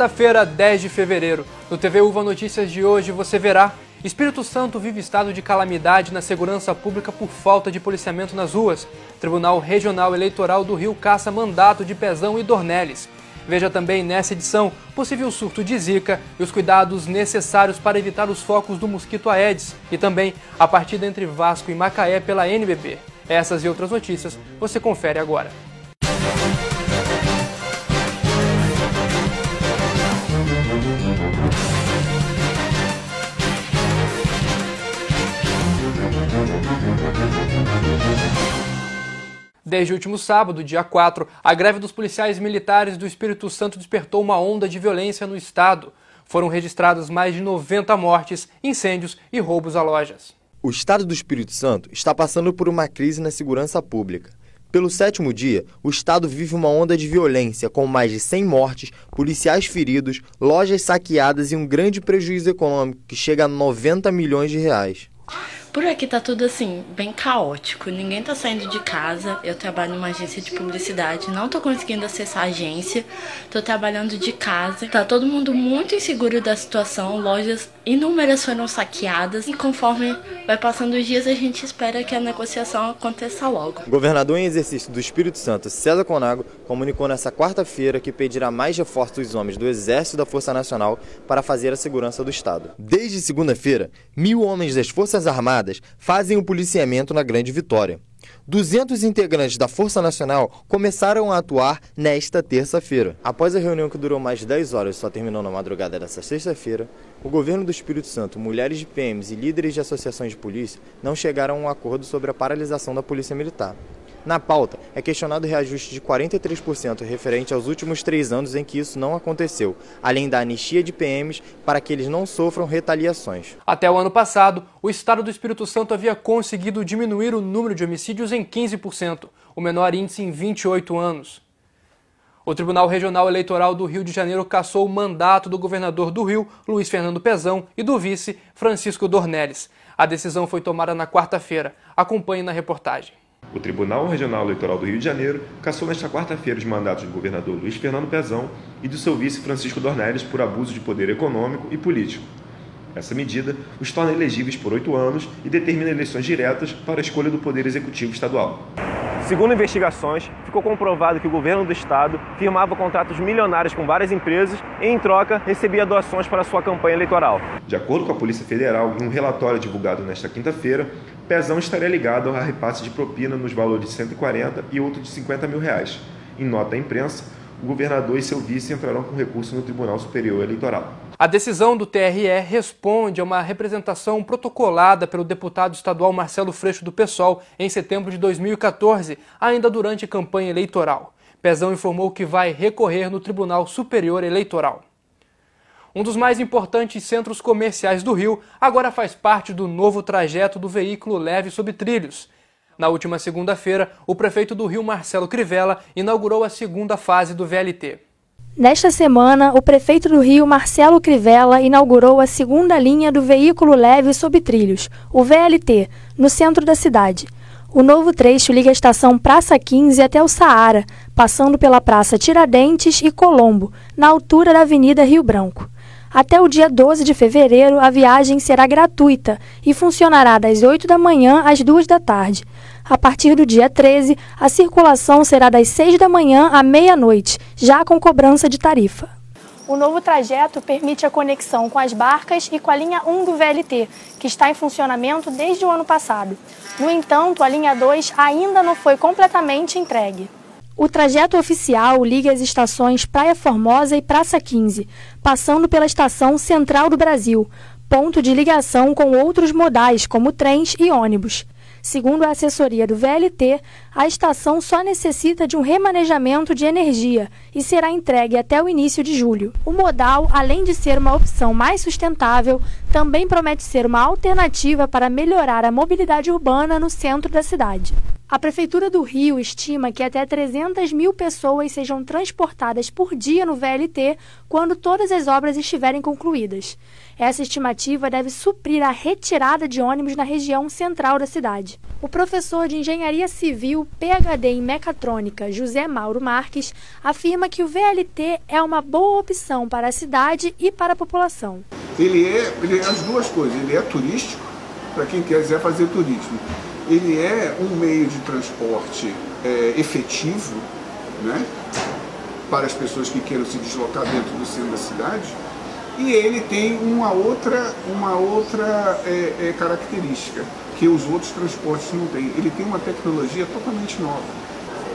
Sexta-feira, 10 de fevereiro. No TV Uva Notícias de hoje você verá: Espírito Santo vive estado de calamidade na segurança pública por falta de policiamento nas ruas. Tribunal Regional Eleitoral do Rio caça mandato de Pezão e Dornelles. Veja também nessa edição possível surto de Zika e os cuidados necessários para evitar os focos do mosquito Aedes. E também a partida entre Vasco e Macaé pela NBB. Essas e outras notícias você confere agora. Desde o último sábado, dia 4, a greve dos policiais militares do Espírito Santo despertou uma onda de violência no estado. Foram registradas mais de 90 mortes, incêndios e roubos a lojas. O estado do Espírito Santo está passando por uma crise na segurança pública. Pelo 7º dia, o estado vive uma onda de violência com mais de 100 mortes, policiais feridos, lojas saqueadas e um grande prejuízo econômico que chega a 90 milhões de reais. Por aqui tá tudo assim, bem caótico, ninguém tá saindo de casa, eu trabalho numa agência de publicidade, não tô conseguindo acessar a agência, tô trabalhando de casa, tá todo mundo muito inseguro da situação, lojas inúmeras foram saqueadas e conforme vai passando os dias a gente espera que a negociação aconteça logo. O governador em exercício do Espírito Santo, César Conago, comunicou nesta quarta-feira que pedirá mais reforços dos homens do Exército e da Força Nacional para fazer a segurança do estado. Desde segunda-feira, 1.000 homens das Forças Armadas fazem o policiamento na Grande Vitória. 200 integrantes da Força Nacional começaram a atuar nesta terça-feira. Após a reunião que durou mais de 10 horas e só terminou na madrugada desta sexta-feira, o governo do Espírito Santo, mulheres de PMs e líderes de associações de polícia não chegaram a um acordo sobre a paralisação da Polícia Militar. Na pauta, é questionado o reajuste de 43% referente aos últimos 3 anos em que isso não aconteceu, além da anistia de PMs para que eles não sofram retaliações. Até o ano passado, o estado do Espírito Santo havia conseguido diminuir o número de homicídios em 15%, o menor índice em 28 anos. O Tribunal Regional Eleitoral do Rio de Janeiro cassou o mandato do governador do Rio, Luiz Fernando Pezão, e do vice, Francisco Dornelles. A decisão foi tomada na quarta-feira. Acompanhe na reportagem. O Tribunal Regional Eleitoral do Rio de Janeiro cassou nesta quarta-feira os mandatos do governador Luiz Fernando Pezão e do seu vice Francisco Dornelles por abuso de poder econômico e político. Essa medida os torna elegíveis por 8 anos e determina eleições diretas para a escolha do Poder Executivo Estadual. Segundo investigações, ficou comprovado que o governo do estado firmava contratos milionários com várias empresas e, em troca, recebia doações para sua campanha eleitoral. De acordo com a Polícia Federal, em um relatório divulgado nesta quinta-feira, Pezão estaria ligado a repasse de propina nos valores de 140 e outro de 50 mil reais. Em nota à imprensa, o governador e seu vice entrarão com recurso no Tribunal Superior Eleitoral. A decisão do TRE responde a uma representação protocolada pelo deputado estadual Marcelo Freixo do PSOL em setembro de 2014, ainda durante a campanha eleitoral. Pezão informou que vai recorrer no Tribunal Superior Eleitoral. Um dos mais importantes centros comerciais do Rio agora faz parte do novo trajeto do veículo leve sobre trilhos. Na última segunda-feira, o prefeito do Rio, Marcelo Crivella, inaugurou a segunda fase do VLT. Nesta semana, o prefeito do Rio, Marcelo Crivella, inaugurou a segunda linha do veículo leve sob trilhos, o VLT, no centro da cidade. O novo trecho liga a estação Praça 15 até o Saara, passando pela Praça Tiradentes e Colombo, na altura da Avenida Rio Branco. Até o dia 12 de fevereiro, a viagem será gratuita e funcionará das 8 da manhã às 2 da tarde. A partir do dia 13, a circulação será das 6 da manhã à meia-noite, já com cobrança de tarifa. O novo trajeto permite a conexão com as Barcas e com a linha 1 do VLT, que está em funcionamento desde o ano passado. No entanto, a linha 2 ainda não foi completamente entregue. O trajeto oficial liga as estações Praia Formosa e Praça 15, passando pela Estação Central do Brasil, ponto de ligação com outros modais como trens e ônibus. Segundo a assessoria do VLT, a estação só necessita de um remanejamento de energia e será entregue até o início de julho. O modal, além de ser uma opção mais sustentável, também promete ser uma alternativa para melhorar a mobilidade urbana no centro da cidade. A Prefeitura do Rio estima que até 300 mil pessoas sejam transportadas por dia no VLT quando todas as obras estiverem concluídas. Essa estimativa deve suprir a retirada de ônibus na região central da cidade. O professor de Engenharia Civil, PhD em Mecatrônica, José Mauro Marques, afirma que o VLT é uma boa opção para a cidade e para a população. Ele é as duas coisas, ele é turístico, para quem quiser fazer turismo. Ele é um meio de transporte efetivo, né, para as pessoas que queiram se deslocar dentro do centro da cidade, e ele tem uma outra característica que os outros transportes não têm. Ele tem uma tecnologia totalmente nova,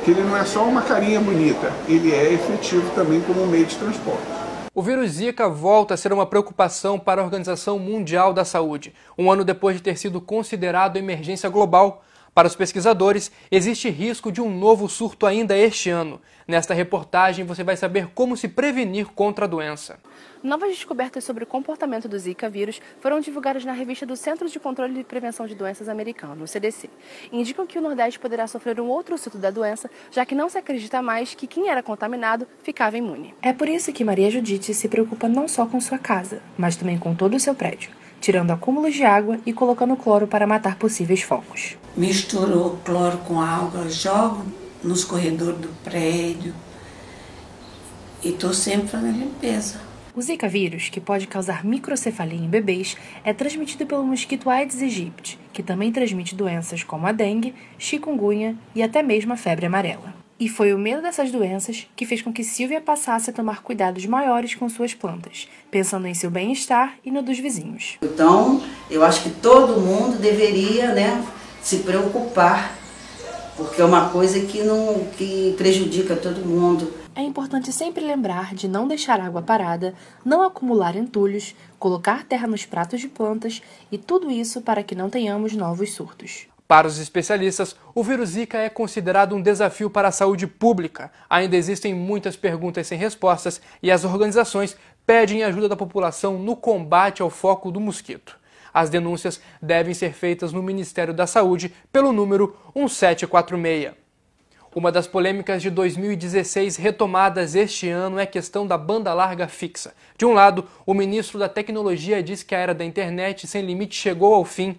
que ele não é só uma carinha bonita, ele é efetivo também como meio de transporte. O vírus Zika volta a ser uma preocupação para a Organização Mundial da Saúde, um ano depois de ter sido considerado emergência global. Para os pesquisadores, existe risco de um novo surto ainda este ano. Nesta reportagem, você vai saber como se prevenir contra a doença. Novas descobertas sobre o comportamento do Zika vírus foram divulgadas na revista do Centro de Controle e Prevenção de Doenças americano, o CDC. Indicam que o Nordeste poderá sofrer um outro surto da doença, já que não se acredita mais que quem era contaminado ficava imune. É por isso que Maria Judite se preocupa não só com sua casa, mas também com todo o seu prédio, tirando acúmulos de água e colocando cloro para matar possíveis focos. Misturou cloro com água, jogo nos corredores do prédio e estou sempre fazendo limpeza. O Zika vírus, que pode causar microcefalia em bebês, é transmitido pelo mosquito Aedes aegypti, que também transmite doenças como a dengue, chikungunya e até mesmo a febre amarela. E foi o medo dessas doenças que fez com que Silvia passasse a tomar cuidados maiores com suas plantas, pensando em seu bem-estar e no dos vizinhos. Então, eu acho que todo mundo deveria, se preocupar, porque é uma coisa que prejudica todo mundo. É importante sempre lembrar de não deixar água parada, não acumular entulhos, colocar terra nos pratos de plantas e tudo isso para que não tenhamos novos surtos. Para os especialistas, o vírus Zika é considerado um desafio para a saúde pública. Ainda existem muitas perguntas sem respostas e as organizações pedem ajuda da população no combate ao foco do mosquito. As denúncias devem ser feitas no Ministério da Saúde pelo número 1746. Uma das polêmicas de 2016 retomadas este ano é a questão da banda larga fixa. De um lado, o ministro da Tecnologia diz que a era da internet sem limite chegou ao fim.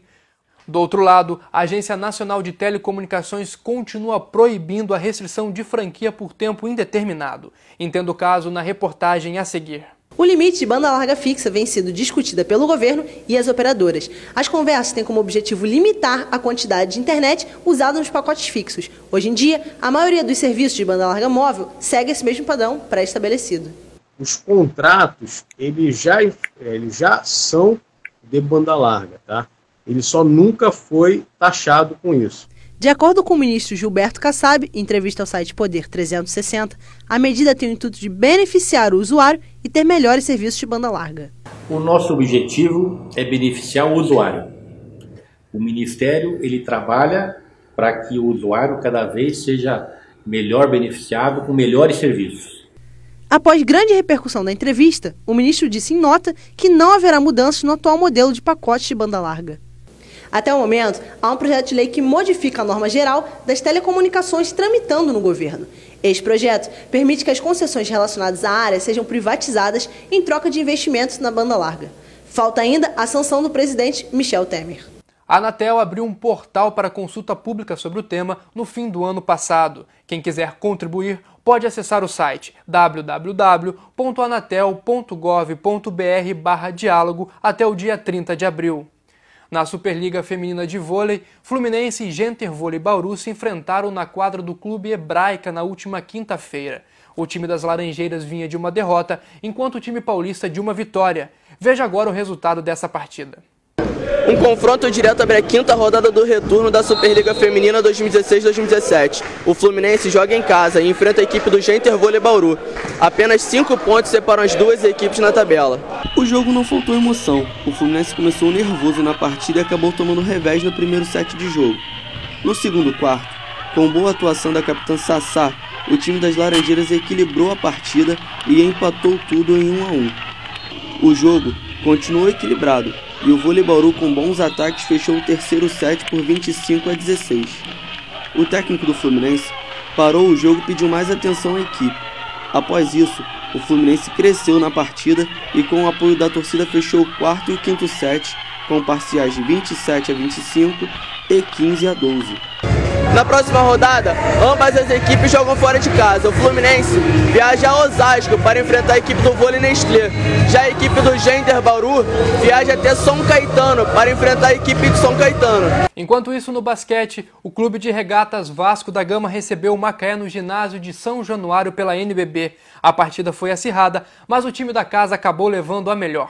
Do outro lado, a Agência Nacional de Telecomunicações continua proibindo a restrição de franquia por tempo indeterminado. Entenda o caso na reportagem a seguir. O limite de banda larga fixa vem sendo discutida pelo governo e as operadoras. As conversas têm como objetivo limitar a quantidade de internet usada nos pacotes fixos. Hoje em dia, a maioria dos serviços de banda larga móvel segue esse mesmo padrão pré-estabelecido. Os contratos, eles já são de banda larga, tá? Ele só nunca foi taxado com isso. De acordo com o ministro Gilberto Kassab, em entrevista ao site Poder 360, a medida tem o intuito de beneficiar o usuário e ter melhores serviços de banda larga. O nosso objetivo é beneficiar o usuário. O Ministério ele trabalha para que o usuário cada vez seja melhor beneficiado com melhores serviços. Após grande repercussão da entrevista, o ministro disse em nota que não haverá mudanças no atual modelo de pacote de banda larga. Até o momento, há um projeto de lei que modifica a norma geral das telecomunicações tramitando no governo. Este projeto permite que as concessões relacionadas à área sejam privatizadas em troca de investimentos na banda larga. Falta ainda a sanção do presidente Michel Temer. A Anatel abriu um portal para consulta pública sobre o tema no fim do ano passado. Quem quiser contribuir pode acessar o site www.anatel.gov.br/diálogo até o dia 30 de abril. Na Superliga Feminina de Vôlei, Fluminense e Genter Vôlei Bauru se enfrentaram na quadra do Clube Hebraica na última quinta-feira. O time das Laranjeiras vinha de uma derrota, enquanto o time paulista de uma vitória. Veja agora o resultado dessa partida. Um confronto direto abre a quinta rodada do retorno da Superliga Feminina 2016-2017. O Fluminense joga em casa e enfrenta a equipe do Genter Vôlei Bauru. Apenas 5 pontos separam as duas equipes na tabela. O jogo não faltou emoção. O Fluminense começou nervoso na partida e acabou tomando revés no primeiro set de jogo. No segundo quarto, com boa atuação da capitã Sassá, o time das Laranjeiras equilibrou a partida e empatou tudo em 1-1. O jogo continuou equilibrado e o Vôlei Bauru com bons ataques fechou o terceiro set por 25-16. o técnico do Fluminense parou o jogo e pediu mais atenção à equipe. Após isso, o Fluminense cresceu na partida e com o apoio da torcida fechou o quarto e o quinto set com parciais de 27-25 e 15-12. Na próxima rodada, ambas as equipes jogam fora de casa. O Fluminense viaja a Osasco para enfrentar a equipe do Vôlei Nestlé. Já a equipe do Gender Bauru viaja até São Caetano para enfrentar a equipe de São Caetano. Enquanto isso, no basquete, o Clube de Regatas Vasco da Gama recebeu o Macaé no ginásio de São Januário pela NBB. A partida foi acirrada, mas o time da casa acabou levando a melhor.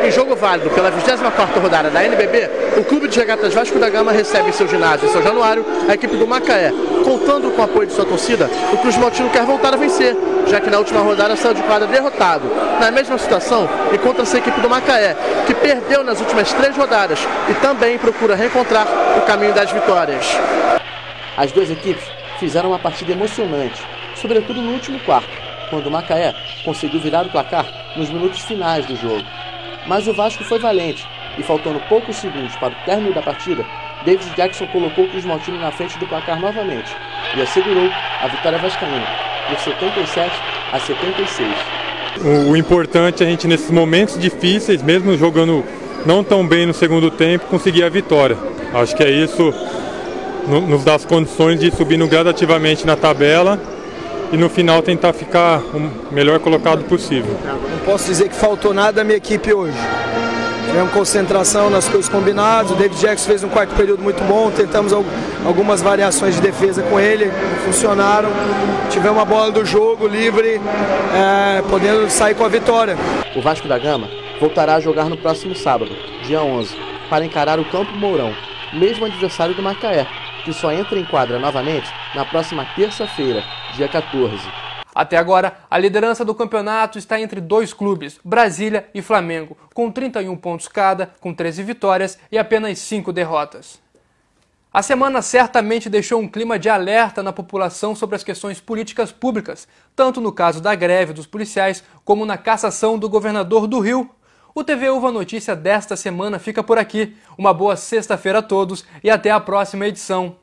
Em jogo válido pela 24ª rodada da NBB, o Clube de Regatas Vasco da Gama recebe em seu ginásio em São Januário a equipe do Macaé. Contando com o apoio de sua torcida, o Cruz Maltino quer voltar a vencer, já que na última rodada saiu de quadra derrotado. Na mesma situação, encontra-se a equipe do Macaé, que perdeu nas últimas 3 rodadas e também procura reencontrar o caminho das vitórias. As duas equipes fizeram uma partida emocionante, sobretudo no último quarto, quando o Macaé conseguiu virar o placar nos minutos finais do jogo. Mas o Vasco foi valente e, faltando poucos segundos para o término da partida, David Jackson colocou o Cruz Maltino na frente do placar novamente e assegurou a vitória vascaína por 77-76. O importante é a gente, nesses momentos difíceis, mesmo jogando não tão bem no segundo tempo, conseguir a vitória. Acho que é isso, nos dá as condições de ir subindo gradativamente na tabela e no final tentar ficar o melhor colocado possível. Não posso dizer que faltou nada à minha equipe hoje. Tivemos concentração nas coisas combinadas, o David Jackson fez um quarto período muito bom, tentamos algumas variações de defesa com ele, funcionaram. Tivemos uma bola do jogo livre, podendo sair com a vitória. O Vasco da Gama voltará a jogar no próximo sábado, dia 11, para encarar o Campo Mourão, mesmo adversário do Macaé, que só entra em quadra novamente na próxima terça-feira, dia 14. Até agora, a liderança do campeonato está entre 2 clubes, Brasília e Flamengo, com 31 pontos cada, com 13 vitórias e apenas 5 derrotas. A semana certamente deixou um clima de alerta na população sobre as questões políticas públicas, tanto no caso da greve dos policiais, como na cassação do governador do Rio. O TV Uva Notícia desta semana fica por aqui. Uma boa sexta-feira a todos e até a próxima edição.